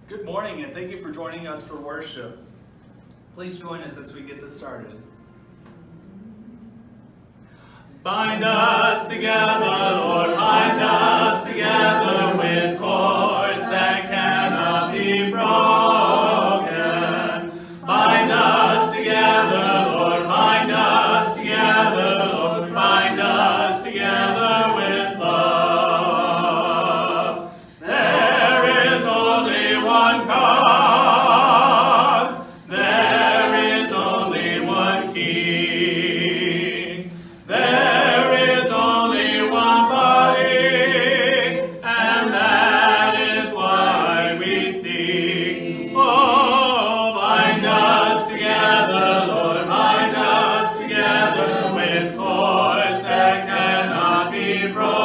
Good morning, and thank you for joining us for worship. Please join us as we get this started. Bind us together, Lord, bind us together with cords that cannot be broken. Bind us together, Lord, bind us together, Lord, bind us together with love. There is only one God, there is only one King, there is only one body, and that is why we sing. Oh, bind us together, Lord, bind us together with cords that cannot be broken.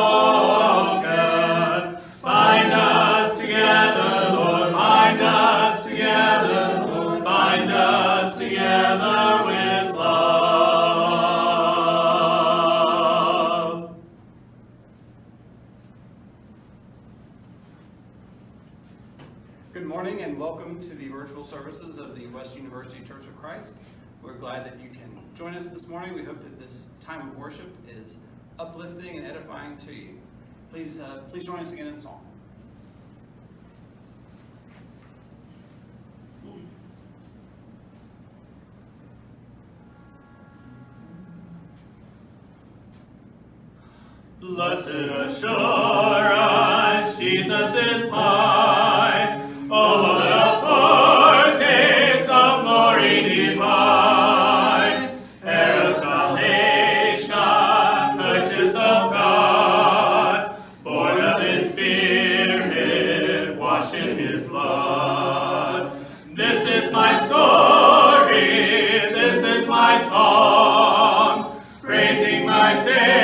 Bind us together, Lord, bind us together, Lord, bind us together with love. Good morning and welcome to the virtual services of the West University Church of Christ. We're glad that you can join us this morning. We hope that this time of worship is uplifting and edifying to you. Please join us again in song. Blessed assurance, Jesus is mine. Oh, what a foretaste of glory divine. Heir of salvation, purchase of God, born of His Spirit, washed in His blood. This is my story, this is my song, praising my Savior.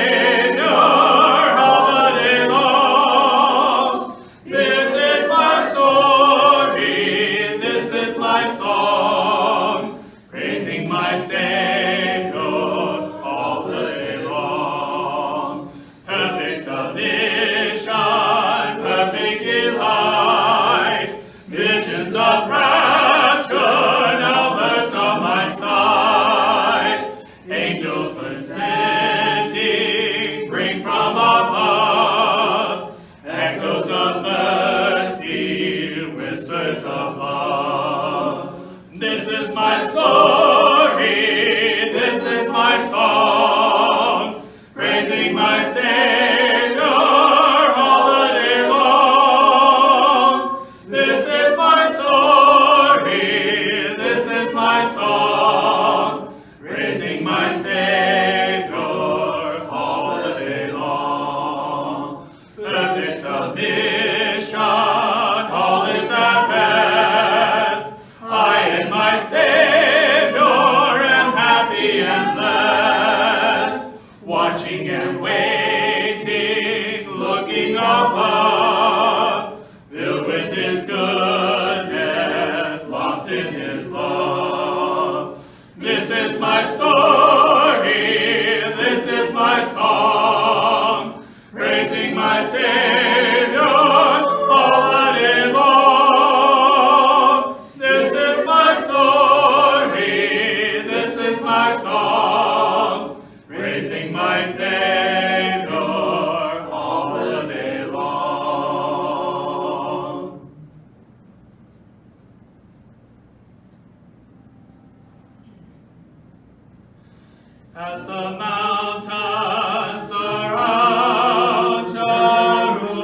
As the mountains surround Jerusalem,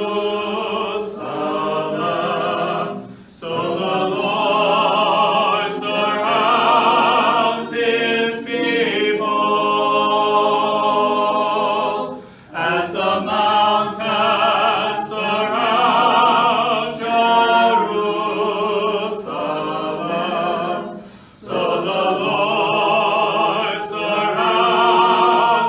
so the Lord surrounds His people. As the mountains surround Jerusalem, so the Lord surrounds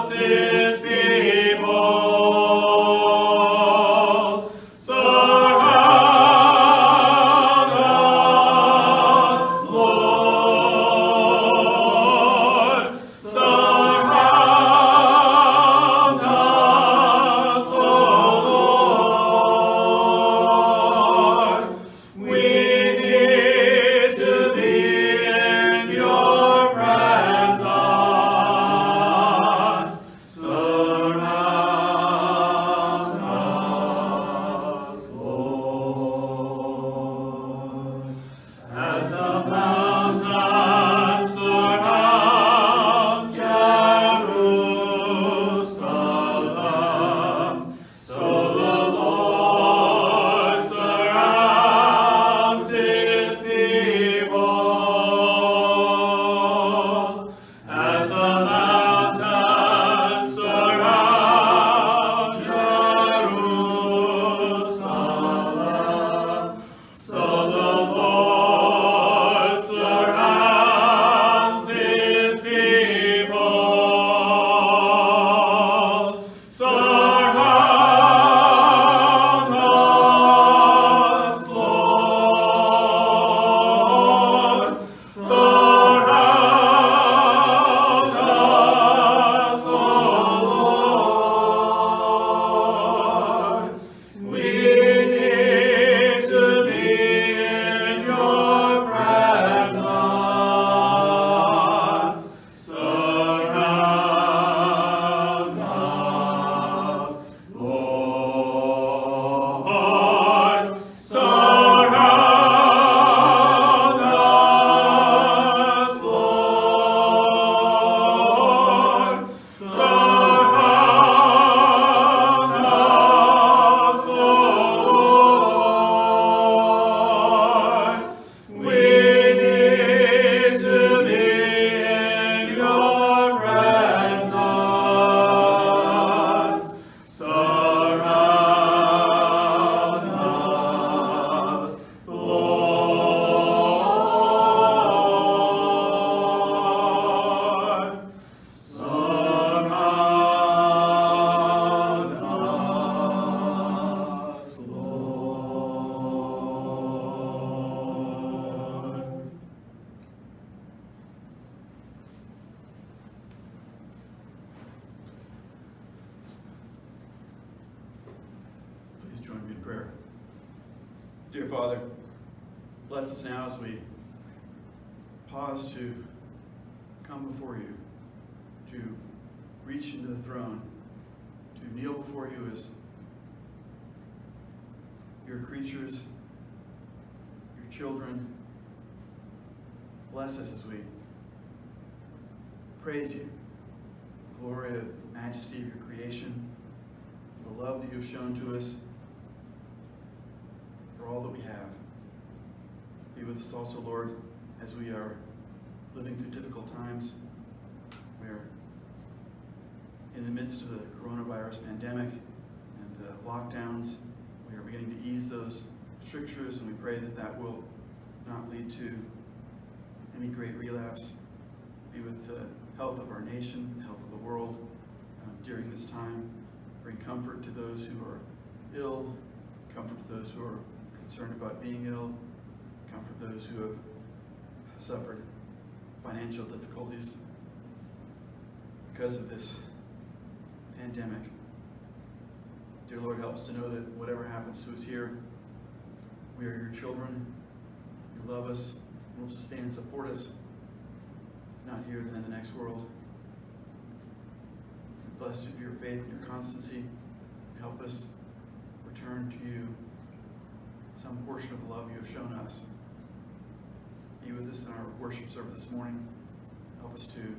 dear Father, bless us now as we pause to come before you, to reach into the throne, to kneel before you as your creatures, your children. Bless us as we praise you, the glory of majesty of your creation, the love that you have shown to us, for all that we have. Be with us also, Lord, as we are living through difficult times. We are in the midst of the coronavirus pandemic and the lockdowns. We are beginning to ease those strictures, and we pray that that will not lead to any great relapse. Be with the health of our nation, the health of the world during this time. Bring comfort to those who are ill, comfort to those who are concerned about being ill, comfort those who have suffered financial difficulties because of this pandemic. Dear Lord, help us to know that whatever happens to us here, we are your children. You love us, and will sustain and support us, if not here, then in the next world. Be blessed with your faith and your constancy. Help us return to you some portion of the love you have shown us. Be with us in our worship service this morning. Help us to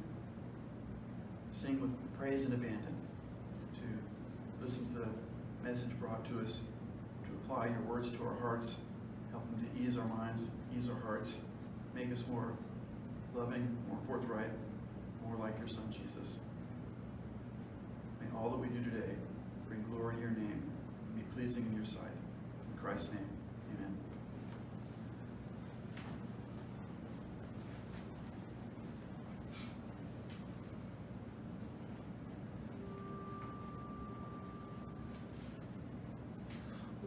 sing with praise and abandon, to listen to the message brought to us, to apply your words to our hearts. Help them to ease our minds, ease our hearts, make us more loving, more forthright, more like your Son, Jesus. May all that we do today bring glory to your name and be pleasing in your sight. In Christ's name, amen.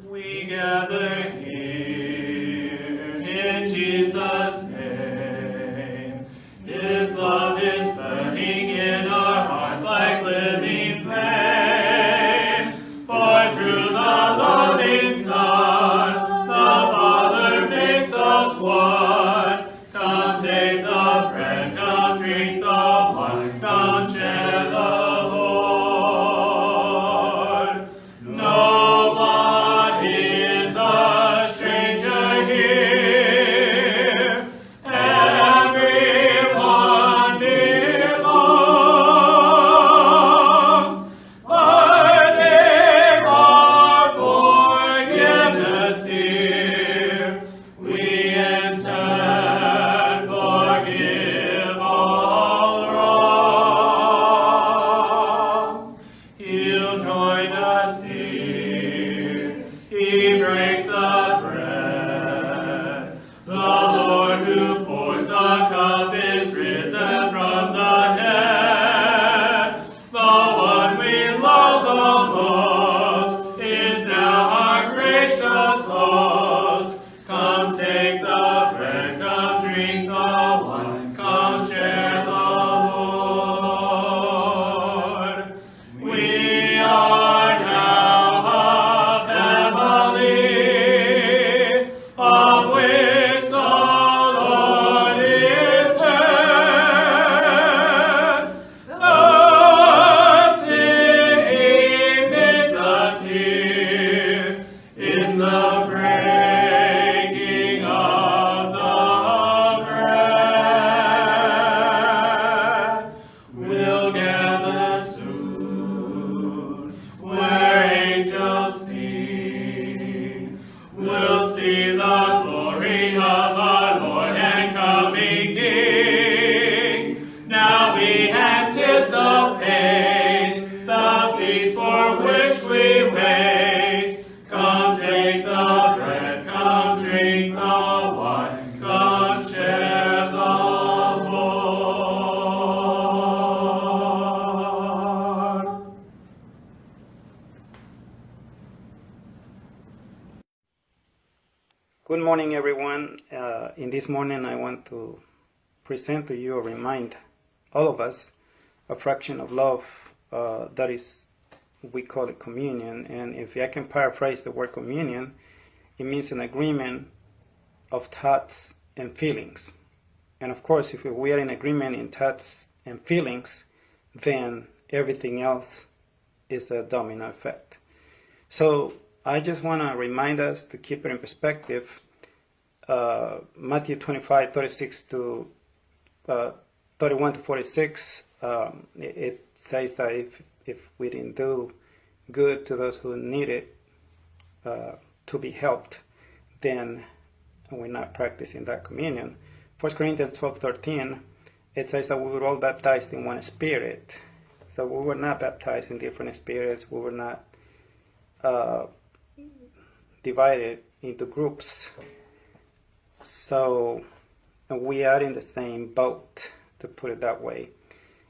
We gather here in Jesus' name. His love is burning in our hearts like living flame. For through the loving Son, the Father makes us one. Come take the bread, come drink the wine, come share the Lord. No one is a stranger here. Everyone belongs. Partake our forgiveness here. We in turn forgive all wrongs. He'll join us here. He breaks the bread. The Lord who pours the cup is risen from the dead. The one we love the most is now our gracious host. Come take the bread, come drink the wine, come share the Lord. We are now a family of which the Lord is head. The city meets us here in the breaking of the bread. We'll gather soon where angels sing. We'll see the glory of our Lord and coming King. Now we anticipate the feast for which we wait. Come take the bread, come drink the wine, come share the Lord. Good morning, everyone. In this morning, I want to present to you or remind all of us a fraction of love that is, we call it communion. And if I can paraphrase the word communion, it means an agreement of thoughts and feelings. And of course, if we are in agreement in thoughts and feelings, then everything else is a domino effect. So I just want to remind us to keep it in perspective. Matthew 25:36 to 31 to 46, it says that if we didn't do good to those who need it to be helped, then we're not practicing that communion. 1 Corinthians 12:13, it says that we were all baptized in one spirit. So we were not baptized in different spirits. We were not divided into groups. So we are in the same boat, to put it that way.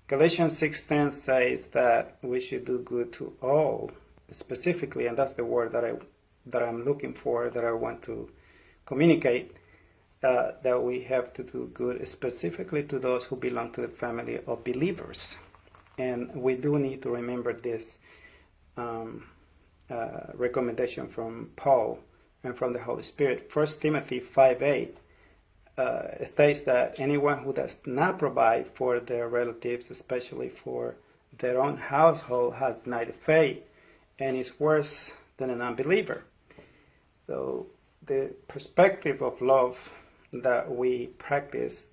Galatians 6:10 says that we should do good to all, specifically, and that's the word that I'm looking for, that I want to communicate, that we have to do good specifically to those who belong to the family of believers. And we do need to remember this recommendation from Paul and from the Holy Spirit. 1 Timothy 5:8 states that anyone who does not provide for their relatives, especially for their own household, has denied the faith and is worse than an unbeliever. So the perspective of love that we practice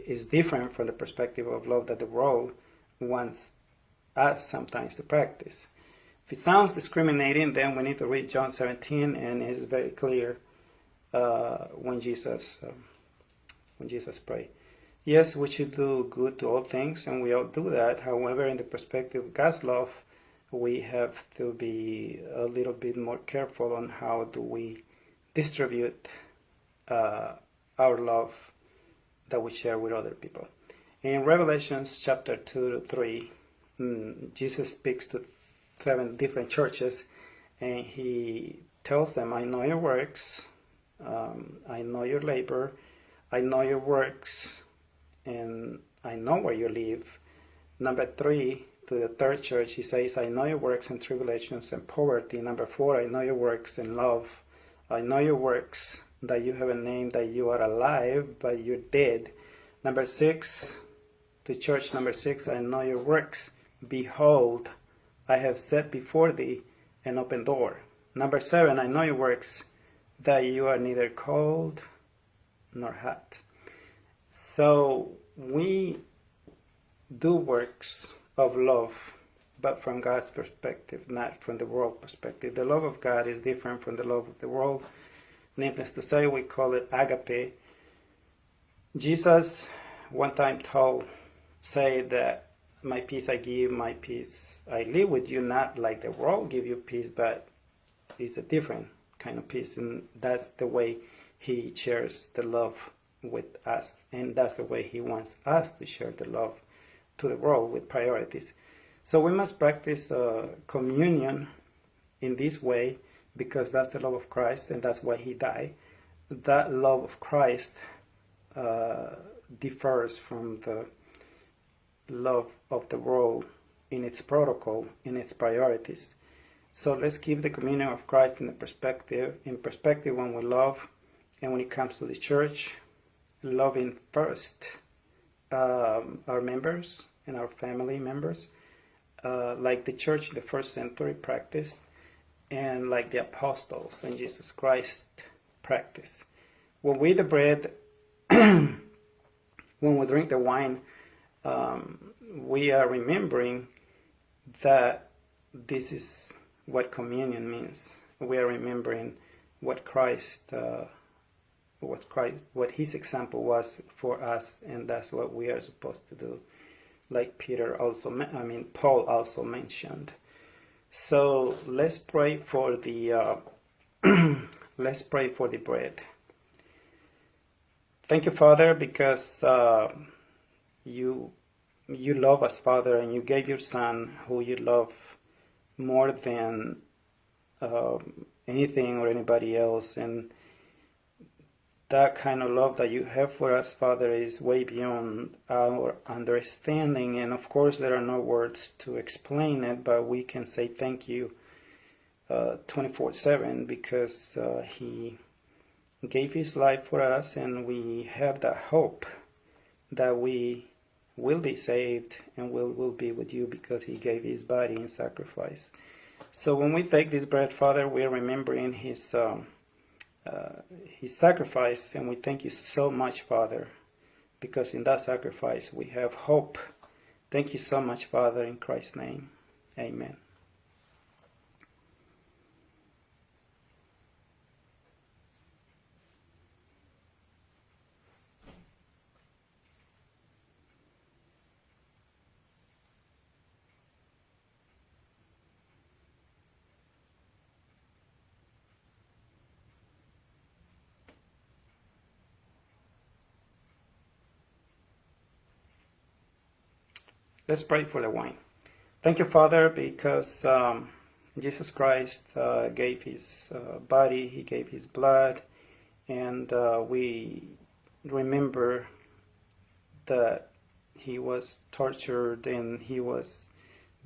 is different from the perspective of love that the world wants us sometimes to practice. If it sounds discriminating, then we need to read John 17, and it's very clear when Jesus prayed. Yes, we should do good to all things, and we all do that. However, in the perspective of God's love, we have to be a little bit more careful on how do we distribute our love that we share with other people. In Revelations chapter 2-3, Jesus speaks to 7 different churches, and he tells them, I know your works, I know your labor, I know your works, and I know where you live. Number 3, to the 3rd church, he says, I know your works and tribulations and poverty. Number 4, I know your works and love. I know your works, that you have a name, that you are alive, but you're dead. Number 6, to church number 6, I know your works. Behold, I have set before thee an open door. Number 7, I know your works, that you are neither cold nor hot. So we do works of love, but from God's perspective, not from the world perspective. The love of God is different from the love of the world. Needless to say, we call it agape. Jesus one time said that my peace I give, my peace I live with you, not like the world give you peace, but it's a different kind of peace, and that's the way he shares the love with us, and that's the way he wants us to share the love to the world with priorities. So we must practice communion in this way, because that's the love of Christ, and that's why he died. That love of Christ differs from the love of the world in its protocol, in its priorities. So let's keep the communion of Christ in perspective when we love, and when it comes to the church, loving first our members and our family members, like the church in the first century practiced, and like the apostles and Jesus Christ practiced. When we eat the bread, when we drink the wine, we are remembering that this is what communion means. We are remembering what his example was for us, and that's what we are supposed to do, like Paul also mentioned. So let's pray for the bread. Thank you, Father, because you love us, Father, and you gave your Son, who you love more than anything or anybody else. And that kind of love that you have for us, Father, is way beyond our understanding. And of course, there are no words to explain it, but we can say thank you 24/7 because he gave his life for us, and we have that hope that we will be saved and will be with you because he gave his body in sacrifice. So when we take this bread, Father, we are remembering his sacrifice, and we thank you so much, Father, because in that sacrifice we have hope. Thank you so much, Father, in Christ's name. Amen. Let's pray for the wine. Thank you, Father, because Jesus Christ gave his body, he gave his blood, and we remember that he was tortured and he was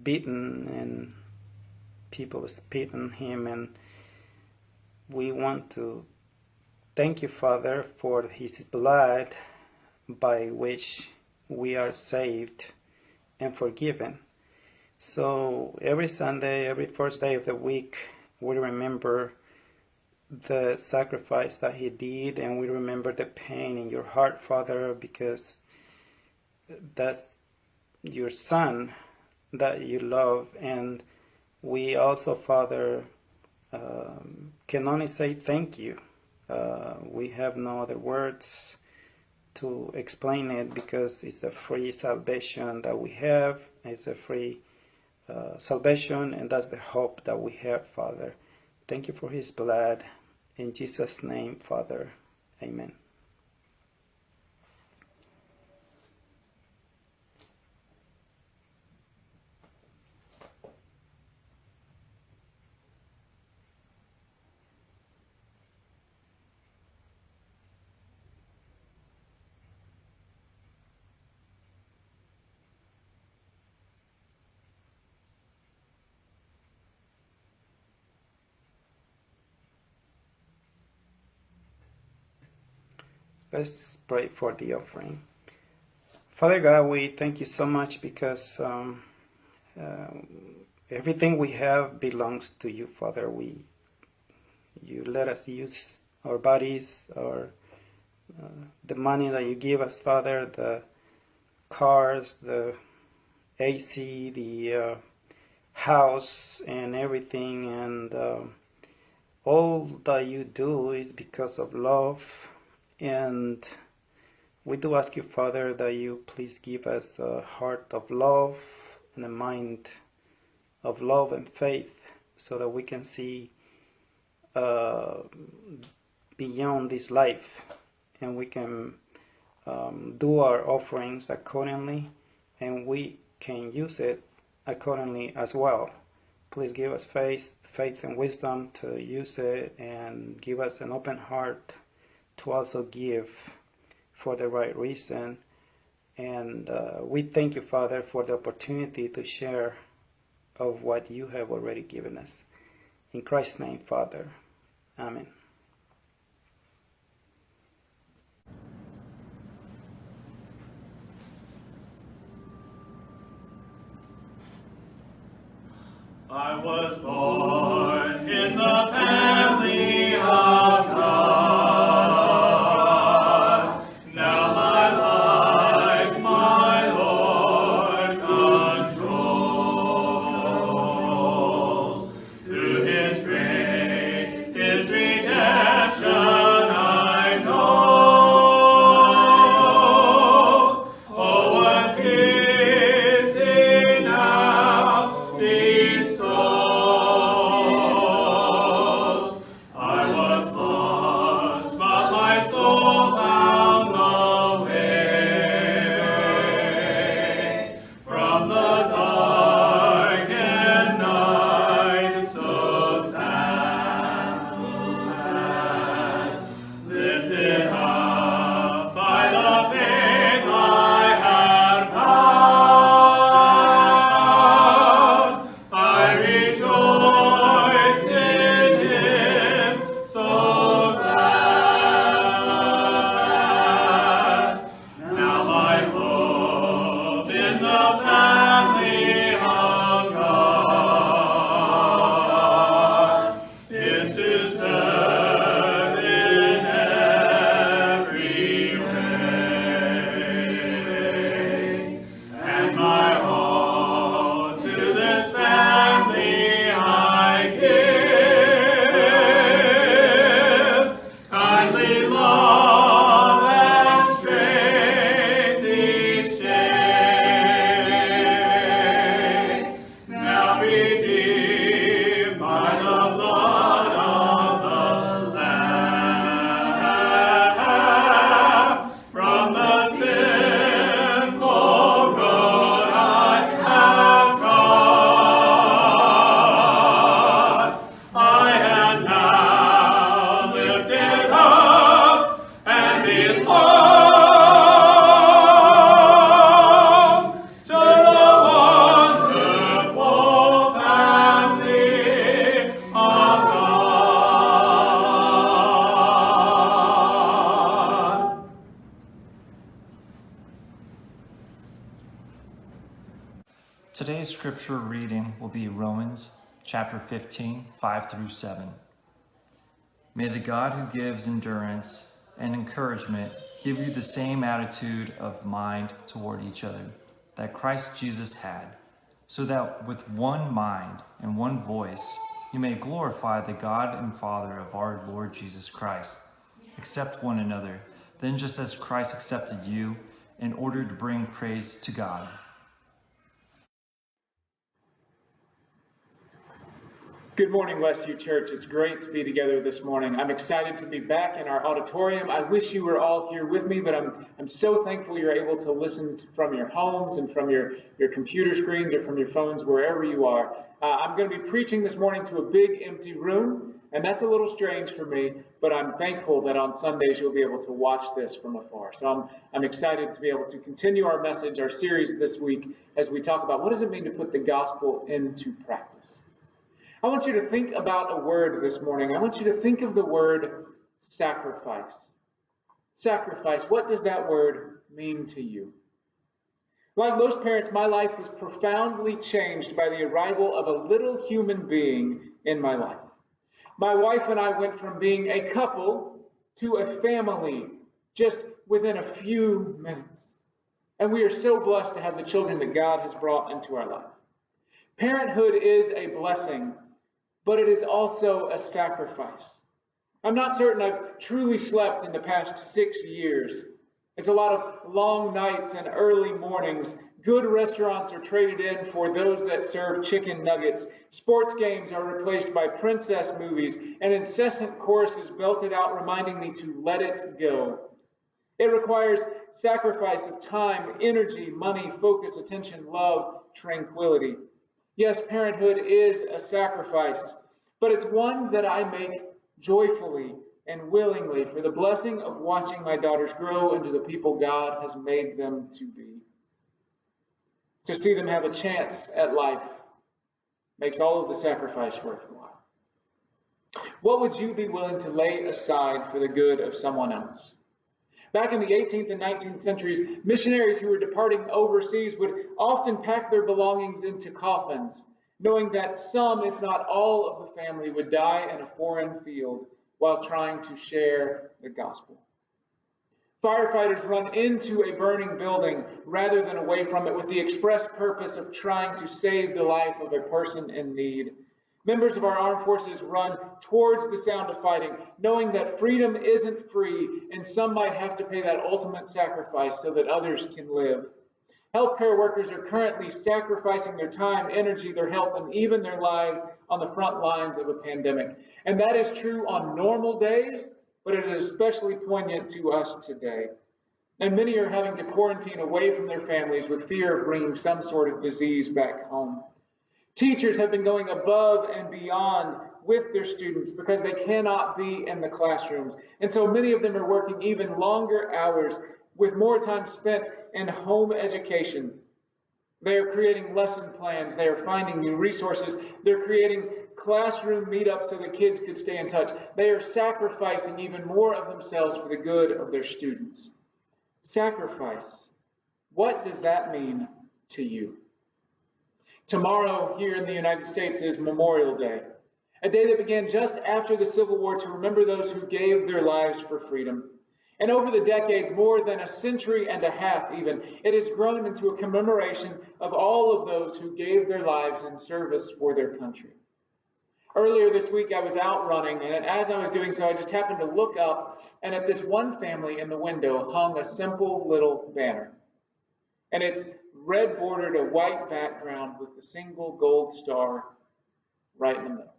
beaten and people spit on him, and we want to thank you, Father, for his blood by which we are saved and forgiven. So every Sunday, every first day of the week, we remember the sacrifice that he did, and we remember the pain in your heart, Father, because that's your son that you love. And we also, Father, can only say thank you. We have no other words to explain it because it's a free salvation that we have. It's a free salvation, and that's the hope that we have, Father. Thank you for his blood. In Jesus' name, Father. Amen. Let's pray for the offering. Father God, we thank you so much because everything we have belongs to you, Father. You let us use our bodies, the money that you give us, Father, the cars, the AC, the house, and everything, and all that you do is because of love. And we do ask you, Father, that you please give us a heart of love and a mind of love and faith so that we can see beyond this life, and we can do our offerings accordingly, and we can use it accordingly as well. Please give us faith and wisdom to use it, and give us an open heart to also give for the right reason. And we thank you, Father, for the opportunity to share of what you have already given us. In Christ's name, Father. Amen. I was born in the family of God. Now my life, my Lord controls. Through his grace, his redemption I know. Oh, what peace he now bestows. Today's scripture reading will be Romans chapter 15, 5 through 7. May the God who gives endurance and encouragement give you the same attitude of mind toward each other that Christ Jesus had, so that with one mind and one voice you may glorify the God and Father of our Lord Jesus Christ. Accept one another, then just as Christ accepted you, in order to bring praise to God. Good morning, Westview Church. It's great to be together this morning. I'm excited to be back in our auditorium. I wish you were all here with me, but I'm so thankful you're able to listen from your homes and from your computer screens or from your phones, wherever you are. I'm going to be preaching this morning to a big empty room, and that's a little strange for me, but I'm thankful that on Sundays you'll be able to watch this from afar. So I'm excited to be able to continue our message, our series this week, as we talk about what does it mean to put the gospel into practice. I want you to think about a word this morning. I want you to think of the word sacrifice. Sacrifice, what does that word mean to you? Like most parents, my life was profoundly changed by the arrival of a little human being in my life. My wife and I went from being a couple to a family just within a few minutes. And we are so blessed to have the children that God has brought into our life. Parenthood is a blessing, but it is also a sacrifice. I'm not certain I've truly slept in the past 6 years. It's a lot of long nights and early mornings. Good restaurants are traded in for those that serve chicken nuggets. Sports games are replaced by princess movies, and incessant choruses belted out reminding me to let it go. It requires sacrifice of time, energy, money, focus, attention, love, tranquility. Yes, parenthood is a sacrifice, but it's one that I make joyfully and willingly for the blessing of watching my daughters grow into the people God has made them to be. To see them have a chance at life makes all of the sacrifice worthwhile. What would you be willing to lay aside for the good of someone else? Back in the 18th and 19th centuries, missionaries who were departing overseas would often pack their belongings into coffins, knowing that some, if not all, of the family would die in a foreign field while trying to share the gospel. Firefighters run into a burning building rather than away from it with the express purpose of trying to save the life of a person in need. Members of our armed forces run towards the sound of fighting, knowing that freedom isn't free and some might have to pay that ultimate sacrifice so that others can live. Healthcare workers are currently sacrificing their time, energy, their health, and even their lives on the front lines of a pandemic. And that is true on normal days, but it is especially poignant to us today. And many are having to quarantine away from their families with fear of bringing some sort of disease back home. Teachers have been going above and beyond with their students because they cannot be in the classrooms. And so many of them are working even longer hours with more time spent in home education. They are creating lesson plans. They are finding new resources. They're creating classroom meetups so that kids could stay in touch. They are sacrificing even more of themselves for the good of their students. Sacrifice. What does that mean to you? Tomorrow here in the United States is Memorial Day, a day that began just after the Civil War to remember those who gave their lives for freedom. And over the decades, more than a century and a half even, it has grown into a commemoration of all of those who gave their lives in service for their country. Earlier this week, I was out running, and as I was doing so, I just happened to look up, and at this one family in the window hung a simple little banner. And it's red bordered, a white background with a single gold star right in the middle.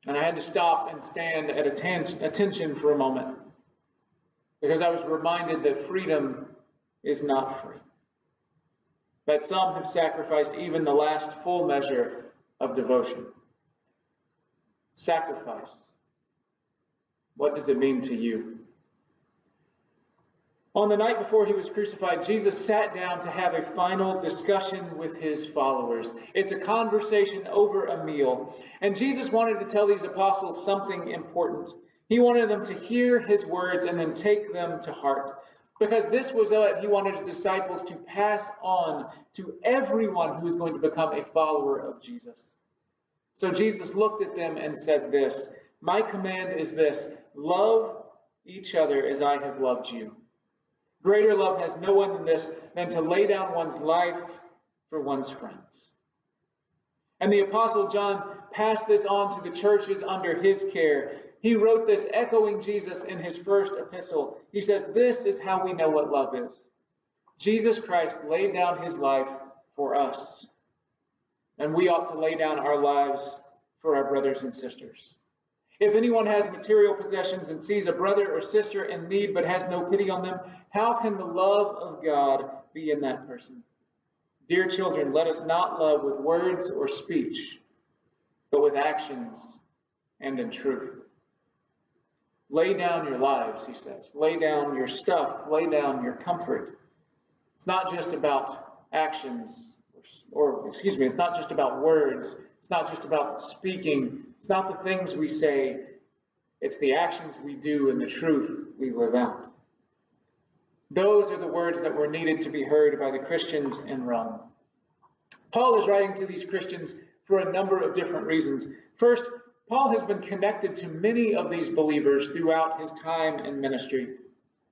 And I had to stop and stand at attention for a moment because I was reminded that freedom is not free. That some have sacrificed even the last full measure of devotion. Sacrifice. What does it mean to you? On the night before he was crucified, Jesus sat down to have a final discussion with his followers. It's a conversation over a meal. And Jesus wanted to tell these apostles something important. He wanted them to hear his words and then take them to heart. because this was what he wanted his disciples to pass on to everyone who is going to become a follower of Jesus. So Jesus looked at them and said this, "My command is this, love each other as I have loved you. Greater love has no one than this, than to lay down one's life for one's friends." And the Apostle John passed this on to the churches under his care. He wrote this echoing Jesus in his first epistle. He says, "This is how we know what love is. Jesus Christ laid down his life for us. And we ought to lay down our lives for our brothers and sisters. If anyone has material possessions and sees a brother or sister in need but has no pity on them, how can the love of God be in that person? Dear children, let us not love with words or speech, but with actions and in truth." Lay down your lives, he says. Lay down your stuff. Lay down your comfort. It's not just about actions, it's not just about words. It's not just about speaking. It's not the things we say. It's the actions we do and the truth we live out. Those are the words that were needed to be heard by the Christians in Rome. Paul is writing to these Christians for a number of different reasons. First, Paul has been connected to many of these believers throughout his time in ministry.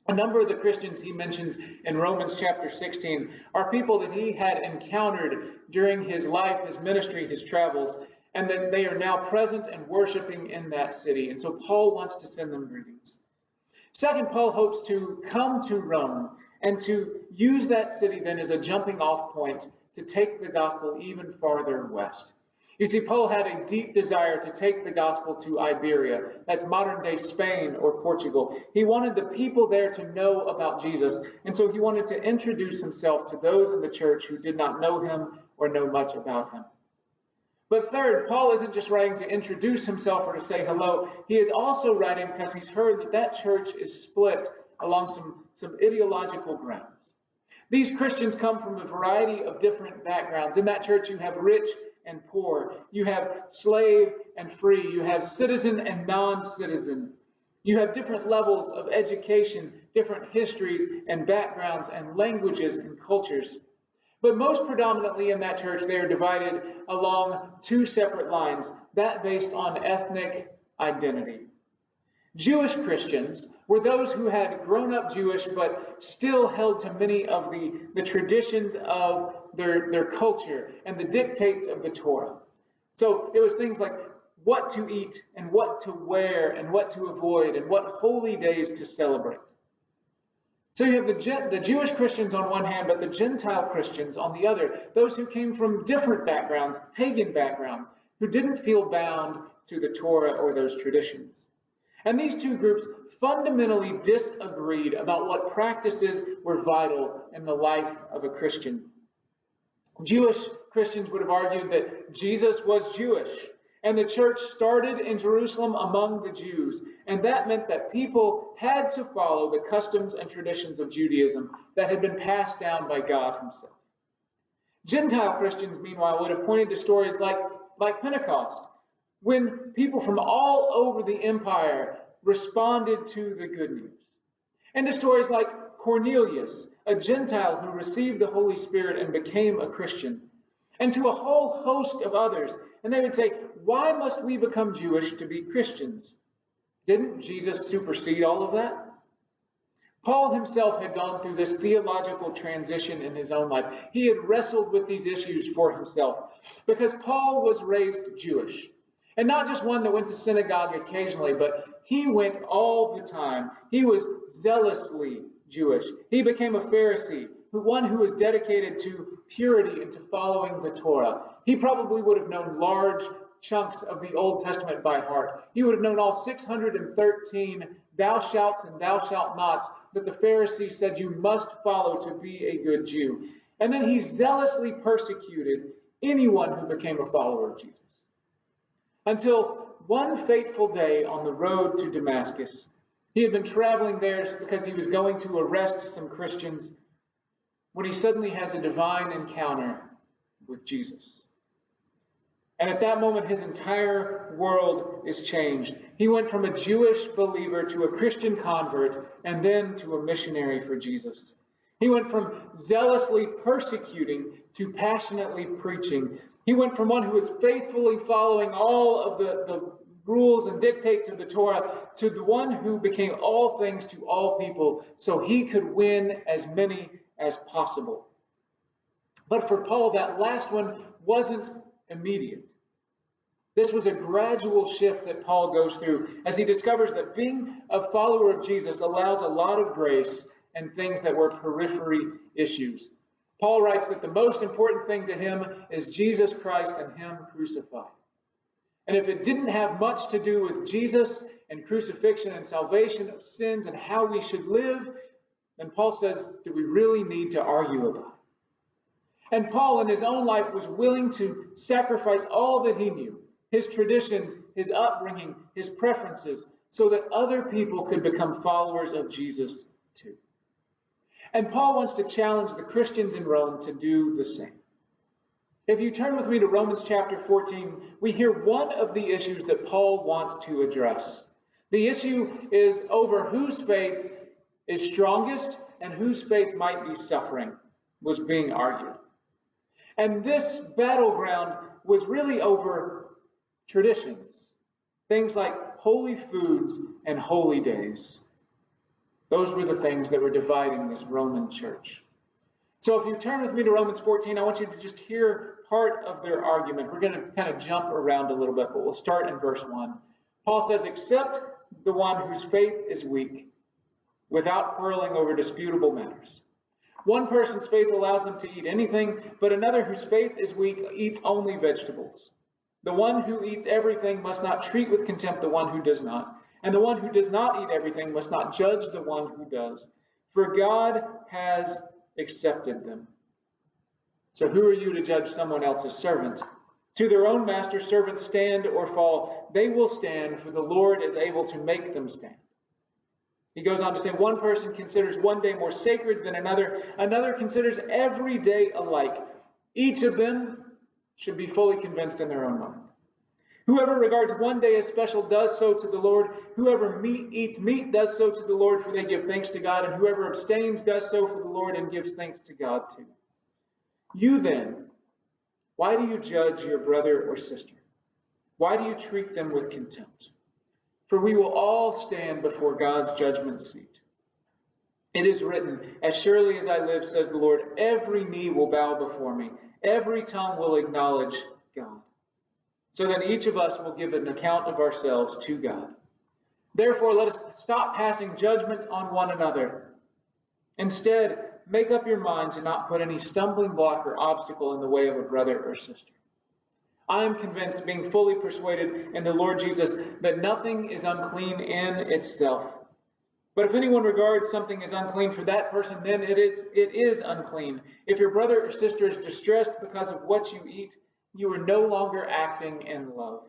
A number of the Christians he mentions in Romans chapter 16 are people that he had encountered during his life, his ministry, his travels, and that they are now present and worshiping in that city. And so Paul wants to send them greetings. Second, Paul hopes to come to Rome and to use that city then as a jumping off point to take the gospel even farther west. You see, Paul had a deep desire to take the gospel to Iberia. That's modern-day Spain or Portugal. He wanted the people there to know about Jesus, and so he wanted to introduce himself to those in the church who did not know him or know much about him. But third, Paul isn't just writing to introduce himself or to say hello. He is also writing because he's heard that that church is split along some ideological grounds. These Christians come from a variety of different backgrounds. In that church, you have rich and poor. You have slave and free. You have citizen and non-citizen. You have different levels of education, different histories and backgrounds and languages and cultures. But most predominantly in that church, they are divided along two separate lines, that based on ethnic identity. Jewish Christians were those who had grown up Jewish but still held to many of the traditions of their culture and the dictates of the Torah. So it was things like what to eat and what to wear and what to avoid and what holy days to celebrate. So you have the Jewish Christians on one hand, but the Gentile Christians on the other, those who came from different backgrounds, pagan backgrounds, who didn't feel bound to the Torah or those traditions. And these two groups fundamentally disagreed about what practices were vital in the life of a Christian. Jewish Christians would have argued that Jesus was Jewish, and the church started in Jerusalem among the Jews, and that meant that people had to follow the customs and traditions of Judaism that had been passed down by God himself. Gentile Christians, meanwhile, would have pointed to stories like Pentecost, when people from all over the empire responded to the good news. And to stories like Cornelius, a Gentile who received the Holy Spirit and became a Christian. And to a whole host of others. And they would say, why must we become Jewish to be Christians? Didn't Jesus supersede all of that? Paul himself had gone through this theological transition in his own life. He had wrestled with these issues for himself because Paul was raised Jewish. And not just one that went to synagogue occasionally, but he went all the time. He was zealously Jewish. He became a Pharisee, one who was dedicated to purity and to following the Torah. He probably would have known large chunks of the Old Testament by heart. He would have known all 613 thou shalt and thou shalt nots that the Pharisees said you must follow to be a good Jew. And then he zealously persecuted anyone who became a follower of Jesus. Until one fateful day on the road to Damascus, he had been traveling there because he was going to arrest some Christians when he suddenly has a divine encounter with Jesus. And at that moment, his entire world is changed. He went from a Jewish believer to a Christian convert, and then to a missionary for Jesus. He went from zealously persecuting to passionately preaching. He went from one who was faithfully following all of the rules and dictates of the Torah to the one who became all things to all people so he could win as many as possible. But for Paul, that last one wasn't immediate. This was a gradual shift that Paul goes through as he discovers that being a follower of Jesus allows a lot of grace and things that were periphery issues. Paul writes that the most important thing to him is Jesus Christ and him crucified. And if it didn't have much to do with Jesus and crucifixion and salvation of sins and how we should live, then Paul says, do we really need to argue about it? And Paul in his own life was willing to sacrifice all that he knew, his traditions, his upbringing, his preferences, so that other people could become followers of Jesus too. And Paul wants to challenge the Christians in Rome to do the same. If you turn with me to Romans chapter 14, we hear one of the issues that Paul wants to address. The issue is over whose faith is strongest and whose faith might be suffering, was being argued. And this battleground was really over traditions, things like holy foods and holy days. Those were the things that were dividing this Roman church. So if you turn with me to Romans 14, I want you to just hear part of their argument. We're going to kind of jump around a little bit, but we'll start in verse 1. Paul says, "Except the one whose faith is weak, without quarreling over disputable matters. One person's faith allows them to eat anything, but another whose faith is weak eats only vegetables. The one who eats everything must not treat with contempt the one who does not, and the one who does not eat everything must not judge the one who does, for God has accepted them. So who are you to judge someone else's servant? To their own master servants stand or fall. They will stand, for the Lord is able to make them stand." He goes on to say, one person considers one day more sacred than another. Another considers every day alike. Each of them should be fully convinced in their own mind. Whoever regards one day as special does so to the Lord. Whoever eats meat does so to the Lord, for they give thanks to God. And whoever abstains does so for the Lord and gives thanks to God too. You then, why do you judge your brother or sister? Why do you treat them with contempt? For we will all stand before God's judgment seat. It is written, "As surely as I live, says the Lord, every knee will bow before me. Every tongue will acknowledge God. So then each of us will give an account of ourselves to God. Therefore, let us stop passing judgment on one another. Instead, make up your mind to not put any stumbling block or obstacle in the way of a brother or sister. I am convinced, being fully persuaded in the Lord Jesus, that nothing is unclean in itself. But if anyone regards something as unclean for that person, then it is unclean. If your brother or sister is distressed because of what you eat, you are no longer acting in love.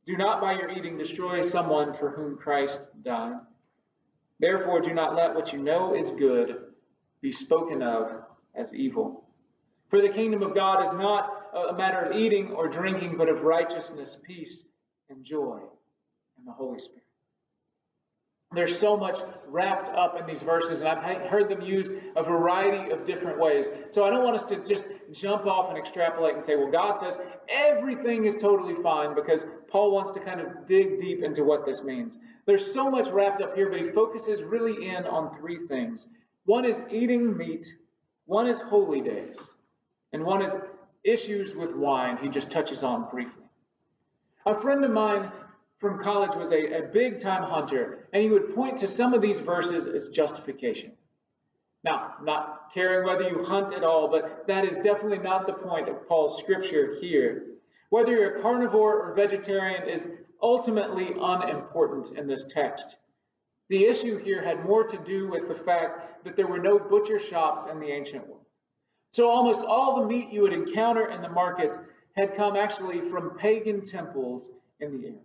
Do not by your eating destroy someone for whom Christ died. Therefore, do not let what you know is good be spoken of as evil. For the kingdom of God is not a matter of eating or drinking, but of righteousness, peace, and joy in the Holy Spirit." There's so much wrapped up in these verses, and I've heard them used a variety of different ways. So I don't want us to just jump off and extrapolate and say, well, God says everything is totally fine, because Paul wants to kind of dig deep into what this means. There's so much wrapped up here, but he focuses really in on three things. One is eating meat, one is holy days, and one is issues with wine he just touches on briefly. A friend of mine from college was a big-time hunter, and he would point to some of these verses as justification. Now, not caring whether you hunt at all, but that is definitely not the point of Paul's scripture here. Whether you're a carnivore or vegetarian is ultimately unimportant in this text. The issue here had more to do with the fact that there were no butcher shops in the ancient world. So almost all the meat you would encounter in the markets had come actually from pagan temples in the area.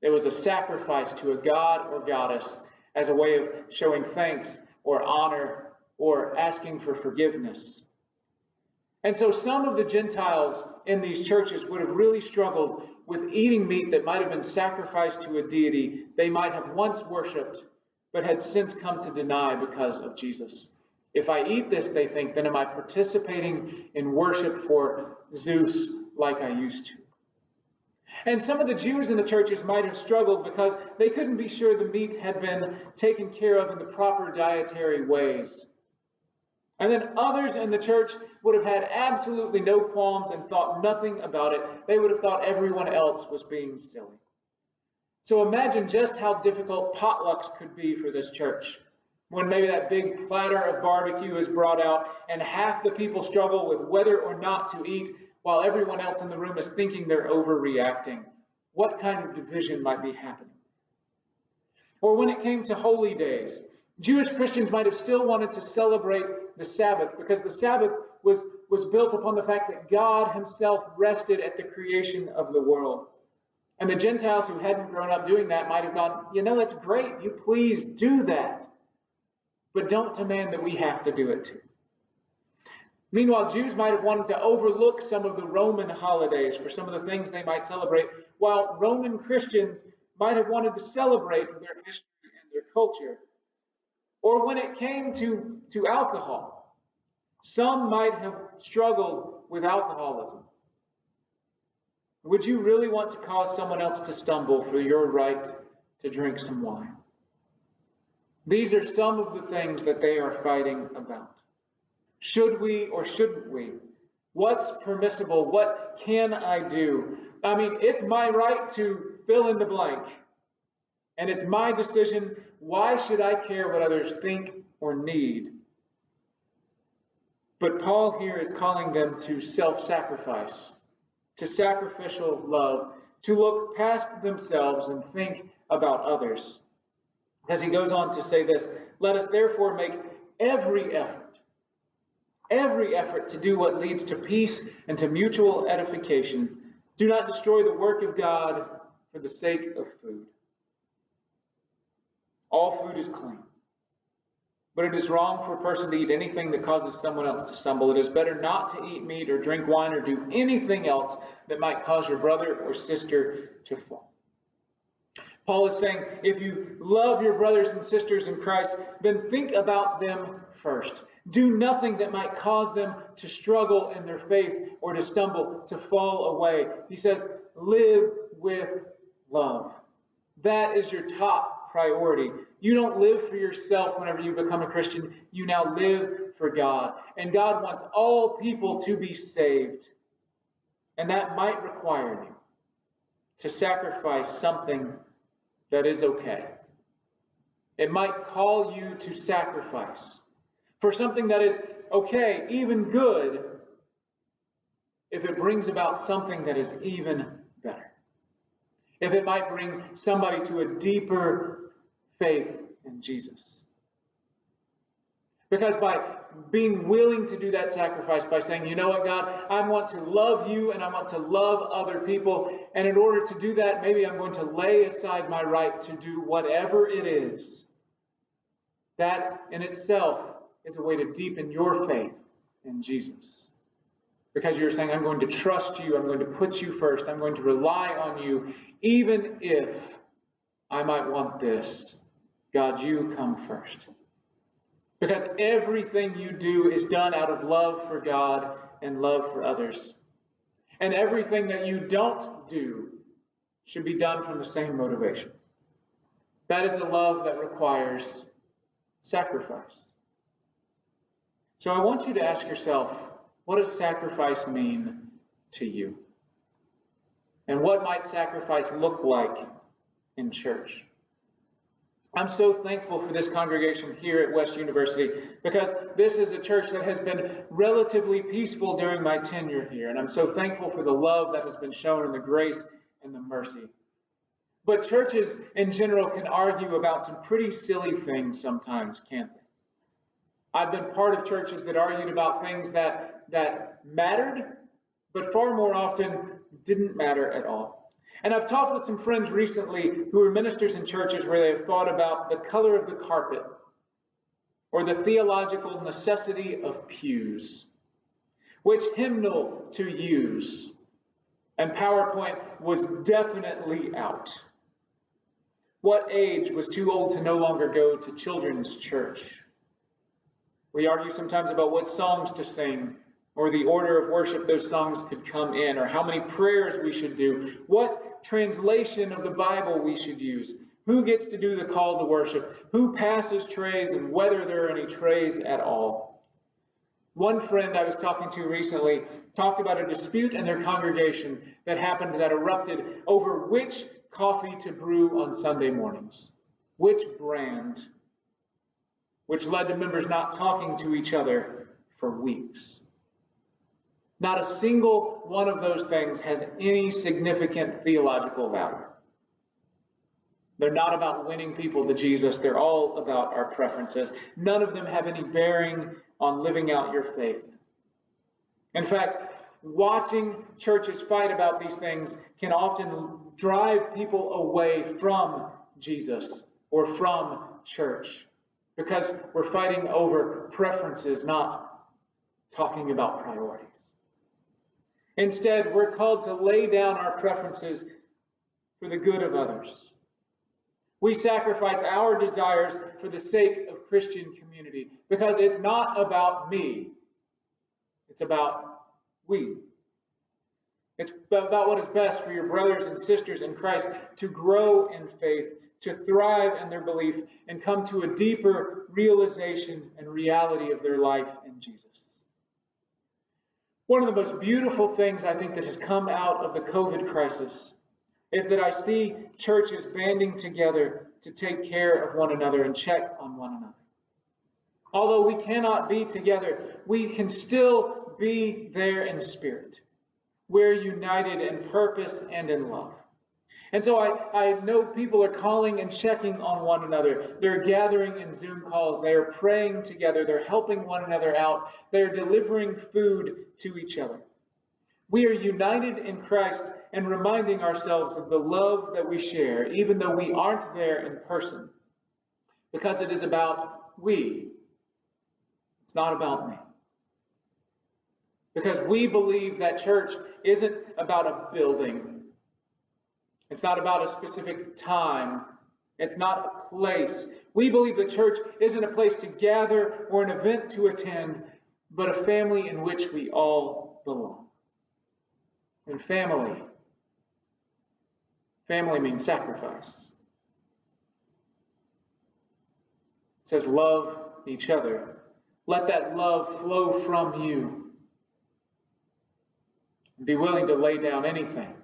It was a sacrifice to a god or goddess as a way of showing thanks or honor or asking for forgiveness. And so some of the Gentiles in these churches would have really struggled with eating meat that might have been sacrificed to a deity they might have once worshipped, but had since come to deny because of Jesus. If I eat this, they think, then am I participating in worship for Zeus like I used to? And some of the Jews in the churches might have struggled because they couldn't be sure the meat had been taken care of in the proper dietary ways. And then others in the church would have had absolutely no qualms and thought nothing about it. They would have thought everyone else was being silly. So imagine just how difficult potlucks could be for this church, when maybe that big platter of barbecue is brought out and half the people struggle with whether or not to eat while everyone else in the room is thinking they're overreacting. What kind of division might be happening? Or when it came to holy days, Jewish Christians might have still wanted to celebrate the Sabbath because the Sabbath was built upon the fact that God himself rested at the creation of the world. And the Gentiles who hadn't grown up doing that might have gone, that's great. You please do that. But don't demand that we have to do it too. Meanwhile, Jews might have wanted to overlook some of the Roman holidays for some of the things they might celebrate, while Roman Christians might have wanted to celebrate their history and their culture. Or when it came to alcohol, some might have struggled with alcoholism. Would you really want to cause someone else to stumble for your right to drink some wine? These are some of the things that they are fighting about. Should we or shouldn't we? What's permissible? What can I do? I mean, it's my right to fill in the blank. And it's my decision. Why should I care what others think or need? But Paul here is calling them to self-sacrifice, to sacrificial love, to look past themselves and think about others. As he goes on to say this, let us therefore make every effort to do what leads to peace and to mutual edification. Do not destroy the work of God for the sake of food. All food is clean. But it is wrong for a person to eat anything that causes someone else to stumble. It is better not to eat meat or drink wine or do anything else that might cause your brother or sister to fall. Paul is saying, if you love your brothers and sisters in Christ, then think about them first. Do nothing that might cause them to struggle in their faith or to stumble, to fall away. He says, live with love. That is your top priority. You don't live for yourself whenever you become a Christian. You now live for God. And God wants all people to be saved. And that might require you to sacrifice something that is okay. It might call you to sacrifice for something that is okay, even good, if it brings about something that is even better. If it might bring somebody to a deeper faith in Jesus. Because by being willing to do that sacrifice, by saying, you know what, God, I want to love you and I want to love other people. And in order to do that, maybe I'm going to lay aside my right to do whatever it is. That in itself is a way to deepen your faith in Jesus. Because you're saying, I'm going to trust you, I'm going to put you first, I'm going to rely on you, even if I might want this. God, you come first. Because everything you do is done out of love for God and love for others. And everything that you don't do should be done from the same motivation. That is a love that requires sacrifice. So I want you to ask yourself, what does sacrifice mean to you? And what might sacrifice look like in church? I'm so thankful for this congregation here at West University because this is a church that has been relatively peaceful during my tenure here. And I'm so thankful for the love that has been shown and the grace and the mercy. But churches in general can argue about some pretty silly things sometimes, can't they? I've been part of churches that argued about things that mattered, but far more often didn't matter at all. And I've talked with some friends recently who are ministers in churches where they have thought about the color of the carpet or the theological necessity of pews. which hymnal to use. And PowerPoint was definitely out. What age was too old to no longer go to children's church? We argue sometimes about what songs to sing, or the order of worship those songs could come in, or how many prayers we should do, what translation of the Bible we should use, who gets to do the call to worship, who passes trays, and whether there are any trays at all. One friend I was talking to recently talked about a dispute in their congregation that erupted over which coffee to brew on Sunday mornings, which brand, which led to members not talking to each other for weeks. Not a single one of those things has any significant theological value. They're not about winning people to Jesus. They're all about our preferences. None of them have any bearing on living out your faith. In fact, watching churches fight about these things can often drive people away from Jesus or from church because we're fighting over preferences, not talking about priorities. Instead, we're called to lay down our preferences for the good of others. We sacrifice our desires for the sake of Christian community because it's not about me. It's about we. It's about what is best for your brothers and sisters in Christ to grow in faith, to thrive in their belief, and come to a deeper realization and reality of their life in Jesus. One of the most beautiful things I think that has come out of the COVID crisis is that I see churches banding together to take care of one another and check on one another. Although we cannot be together, we can still be there in spirit. We're united in purpose and in love. And so I know people are calling and checking on one another. They're gathering in Zoom calls. They are praying together. They're helping one another out. They're delivering food to each other. We are united in Christ and reminding ourselves of the love that we share, even though we aren't there in person, because it is about we. It's not about me. Because we believe that church isn't about a building. It's not about a specific time. It's not a place. We believe that church isn't a place to gather or an event to attend, but a family in which we all belong. And family means sacrifice. It says love each other. Let that love flow from you. Be willing to lay down anything.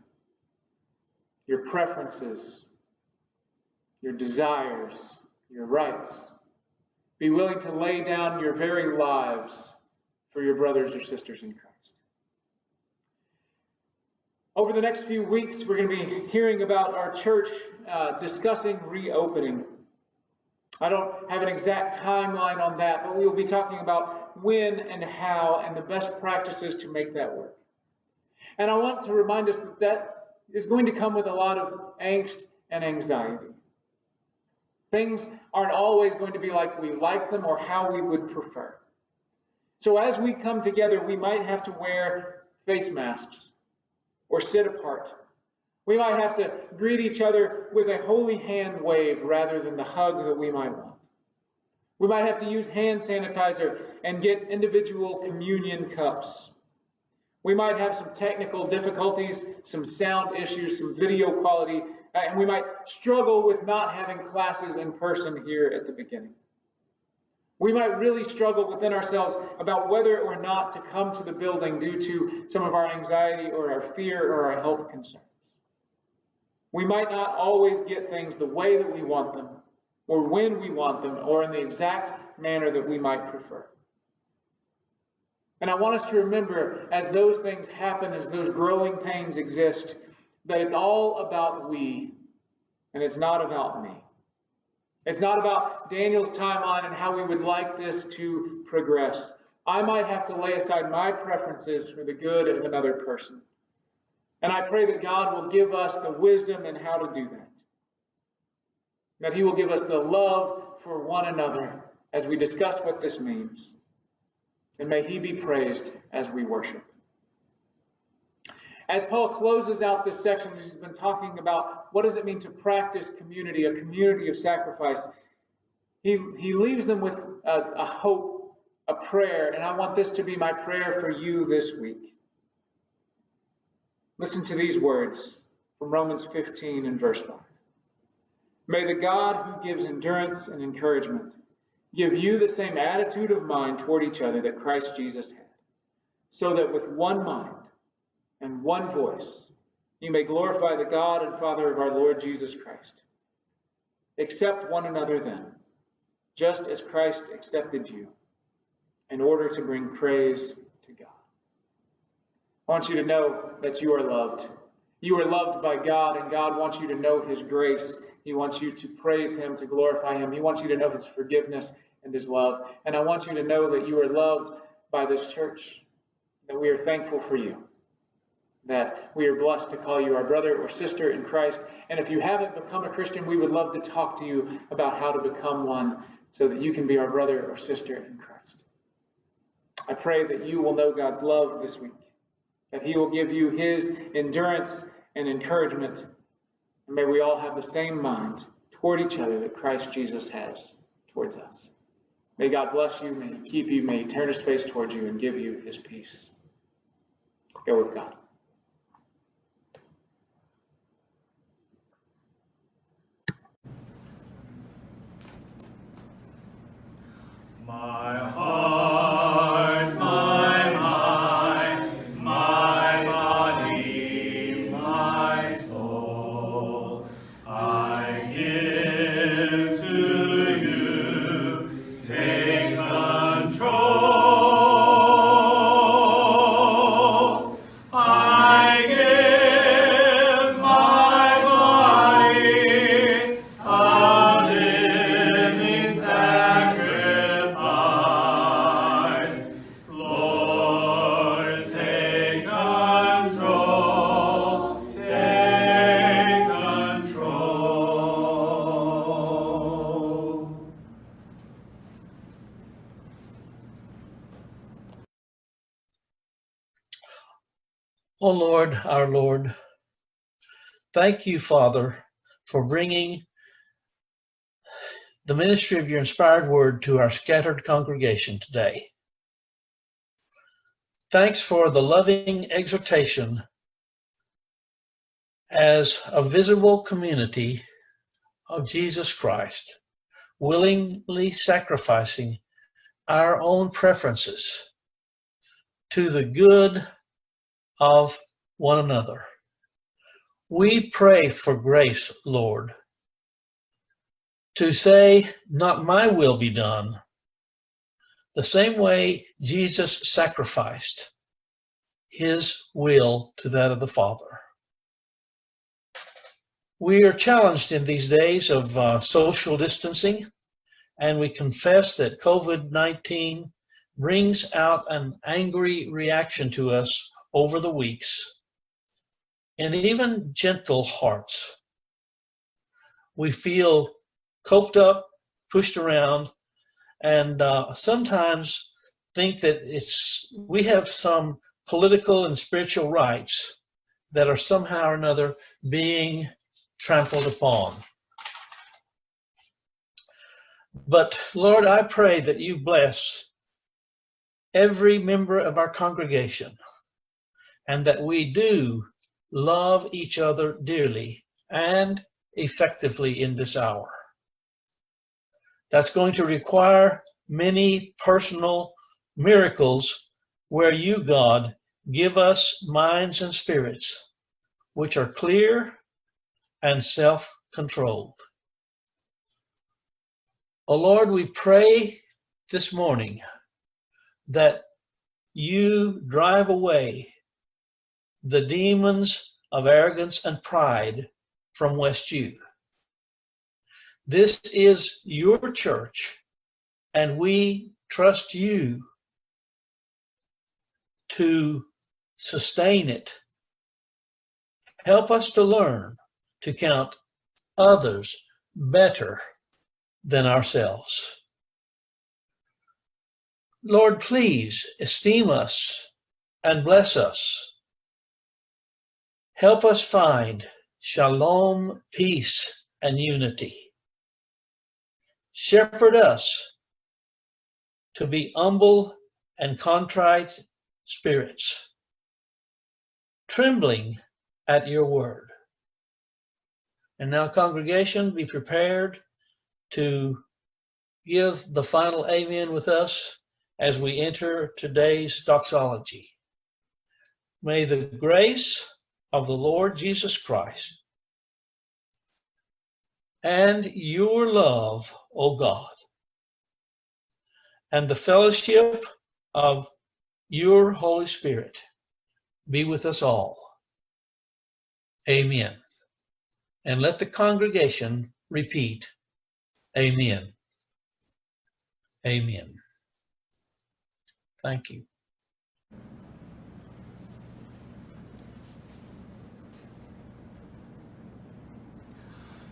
Your preferences, your desires, your rights. Be willing to lay down your very lives for your brothers or sisters in Christ. Over the next few weeks, we're going to be hearing about our church discussing reopening. I don't have an exact timeline on that, but we will be talking about when and how and the best practices to make that work. And I want to remind us that that is going to come with a lot of angst and anxiety. Things aren't always going to be like we like them or how we would prefer. So as we come together, we might have to wear face masks or sit apart. We might have to greet each other with a holy hand wave rather than the hug that we might want. We might have to use hand sanitizer and get individual communion cups. We might have some technical difficulties, some sound issues, some video quality, and we might struggle with not having classes in person here at the beginning. We might really struggle within ourselves about whether or not to come to the building due to some of our anxiety or our fear or our health concerns. We might not always get things the way that we want them, or when we want them, or in the exact manner that we might prefer. And I want us to remember, as those things happen, as those growing pains exist, that it's all about we, and it's not about me. It's not about Daniel's timeline and how we would like this to progress. I might have to lay aside my preferences for the good of another person. And I pray that God will give us the wisdom in how to do that. That He will give us the love for one another as we discuss what this means. And may he be praised as we worship. As Paul closes out this section, he's been talking about what does it mean to practice community, a community of sacrifice. He leaves them with a hope, a prayer, and I want this to be my prayer for you this week. Listen to these words from Romans 15 and verse 5. May the God who gives endurance and encouragement give you the same attitude of mind toward each other that Christ Jesus had, so that with one mind and one voice you may glorify the God and Father of our Lord Jesus Christ. Accept one another then, just as Christ accepted you, in order to bring praise to God. I want you to know that you are loved. You are loved by God, and God wants you to know his grace. He wants you to praise him, to glorify him. He wants you to know his forgiveness and his love. And I want you to know that you are loved by this church, that we are thankful for you, that we are blessed to call you our brother or sister in Christ. And if you haven't become a Christian, we would love to talk to you about how to become one so that you can be our brother or sister in Christ. I pray that you will know God's love this week, that he will give you his endurance and encouragement. And may we all have the same mind toward each other that Christ Jesus has towards us. May God bless you, may he keep you, may he turn his face towards you and give you his peace. Go with God. My heart, my mind, my body, my soul, I give to you. Take control. I give my body a living sacrifice. Lord, take control, take control. O Lord, our Lord, thank you, Father, for bringing the ministry of your inspired word to our scattered congregation today. Thanks for the loving exhortation as a visible community of Jesus Christ, willingly sacrificing our own preferences to the good of one another. We pray for grace, Lord, to say, not my will be done, the same way Jesus sacrificed his will to that of the Father. We are challenged in these days of social distancing, and we confess that COVID-19 brings out an angry reaction to us over the weeks, and even gentle hearts. We feel coped up, pushed around, and sometimes think that we have some political and spiritual rights that are somehow or another being trampled upon. But Lord, I pray that you bless every member of our congregation, and that we do love each other dearly and effectively in this hour. That's going to require many personal miracles where you, God, give us minds and spirits which are clear and self-controlled. Oh Lord, we pray this morning that you drive away the demons of arrogance and pride from Westview. This is your church, and we trust you to sustain it. Help us to learn to count others better than ourselves. Lord, please esteem us and bless us. Help us find shalom, peace, and unity. Shepherd us to be humble and contrite spirits, trembling at your word. And now, congregation, be prepared to give the final amen with us as we enter today's doxology. May the grace of the Lord Jesus Christ and your love, O God, and the fellowship of your Holy Spirit be with us all. Amen. And let the congregation repeat, Amen. Amen. Thank you.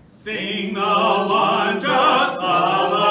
Sing the wondrous love